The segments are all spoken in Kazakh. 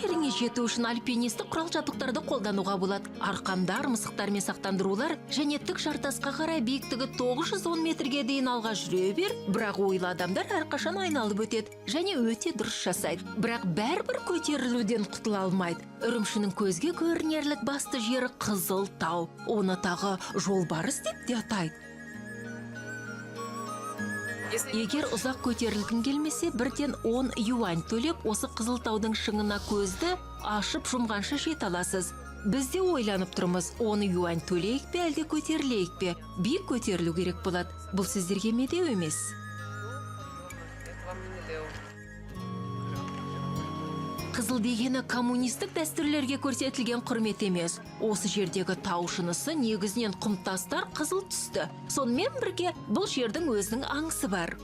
жеріңе жету үшін альпинисті құрал-жабдықтарды қолдануға болады. Арқандар, мысықтар мен сақтандырулар және тік жартасқа қарай биіктігі 910 метрге дейін алға жүре бер. Бірақ ойлы адамдар әрқашан айналып өтеді және өте дұрыс жасайды. Бірақ бәрібір көтерілуден құтыла алмайды. Үрімшінің көзге көрінерлік басты жері Қызыл тау. Оны тағы жолбарыс деп те атайды. Егер ұзақ көтерілгің келмесе, бірден 10 юань төлеп, осы Қызылтаудың шыңына көзді ашып жұмғанша жете аласыз. Біз де ойланып тұрмыз, 10 юань төлейік пе, әлде көтерілейік пе? Биік көтерілу керек болады. Бұл сіздерге медеу емес. Қызыл дегені коммунистік дәстүрлерге көрсетілген құрмет емес. Осы жердегі тау шынысы негізінен құмтастар қызыл түсті. Сонымен бірге бұл жердің өзінің аңысы бар.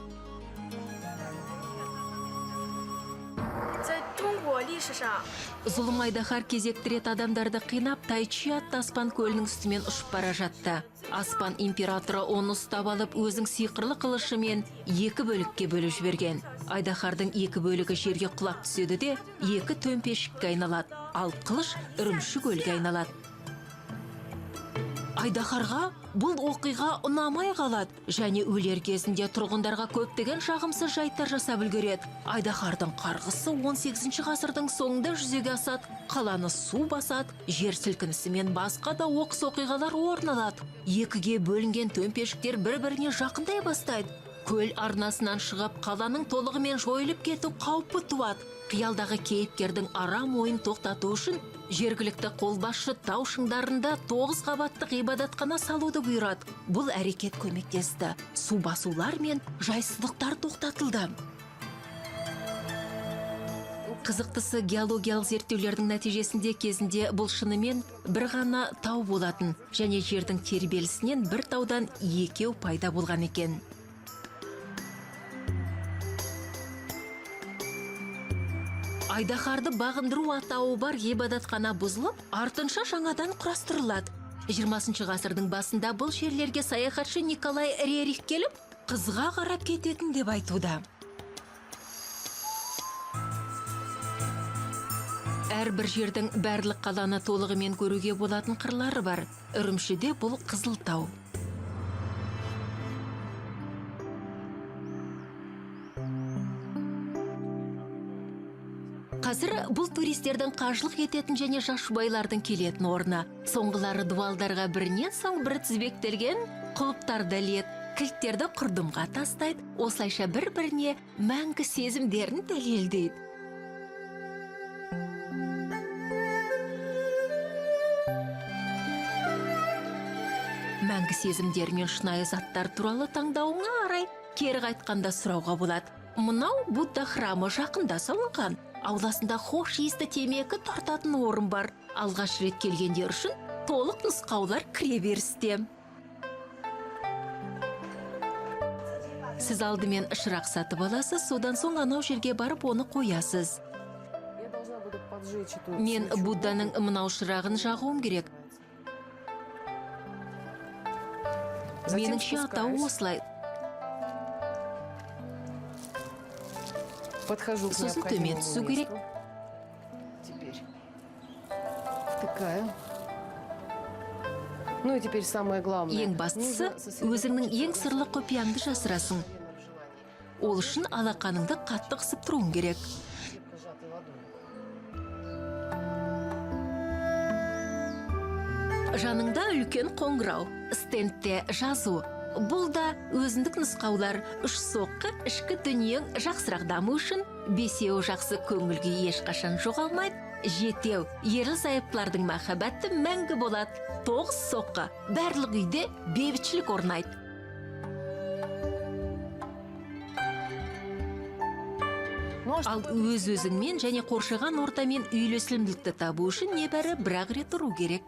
Зұлым айдаһар кезекті рет адамдарды қинап, Тайчи атты аспан көлінің үстімен ұшып бара жатты. Аспан императоры оны ұстап алып, өзінің сиқырлы қылышымен 2 бөлікке бөліп жіберген. Айдаһардың 2 бөлігі жерге құлап түседі де, 2 төмпешікке айналады, ал қылыш үрімші көлге айналады. Айдаһарға бұл оқиға ұнамай қалады және өлер кезінде тұрғындарға көптеген жағымсыз жайттар жасап үлгереді. Айдаһардың қарғысы 18 ғасырдың соңында жүзеге асады, қаланы су басады, жер сілкінісі мен басқа да оқыс оқиғалар орын алады. 2-ге бөлінген төмпешіктер бір-біріне жақындай бастайды. Көл арнасынан шығып, қаланың толығымен жойылып кету қаупі туады. Қиялдағы кейіпкердің арам ойын тоқтату үшін жергілікті қолбасшы тау шыңдарында 9 қабатты ғибадатхана салуды бұйырады. Бұл әрекет көмектесті. Су басулар мен жайсыздықтар тоқтатылды. Қызықтысы, геологиялық зерттеулердің нәтижесінде кезінде бұл шынымен бір ғана тау болатын және жердің тербелісінен бір таудан 2 пайда болған екен. Айдаһарды бағындыру атауы бар ғибадатхана бұзылып, артынша жаңадан құрастырылады. 20 ғасырдың басында бұл жерлерге саяхатшы Николай Рерих келіп, қызға қарап кететін деп айтуда. Әрбір жердің барлық қаланы толығымен көруге болатын қырлары бар. Үрімшіде бұл Қызыл тау. Қазір бұл туристердің қажылық ететін және жас жұбайлардың келетін орны. Соңғылары дуалдарға бірінен соң бір тізбектелген құлыптарды іледі, кілттерді құрдымға тастайды, осылайша бір-біріне мәңгі сезімдерін дәлелдейді. Мәңгі сезімдер мен шынайы заттар туралы таңдауыңа қарай кері қайтқанда сұрауға болады. Мынау Будда храмы жақында салынған. Ауласында хош иісті темекі тартатын орын бар. Алғаш рет келгендер үшін толық нұсқаулар кіре берісте. Сіз алдымен шырақ сатып аласыз, содан соң анау жерге барып оны қоясыз. Мен Будданың мынау шырағын жағуым керек. Меніңше атауы осылай. Сосын төмен түсу керек. Ең бастысы, өзіңнің ең сырлы құпияңды жасырасың. Ол үшін алақаныңды қатты қысып тұруың керек. Жаныңда үлкен қоңырау, стендте жазу. Бұл да өзіндік нұсқаулар. 3 соққы ішкі дүниең жақсырақ даму үшін, 5 жақсы көңілге ешқашан жоғалмайды. 7 ерлі-зайыптылардың махаббаты мәңгі болады. 9 соққы барлық үйде бейбітшілік орнайды. Ал өз-өзіңмен және қоршаған ортамен үйлесімділікті табу үшін небәрі 1 рет ұру керек.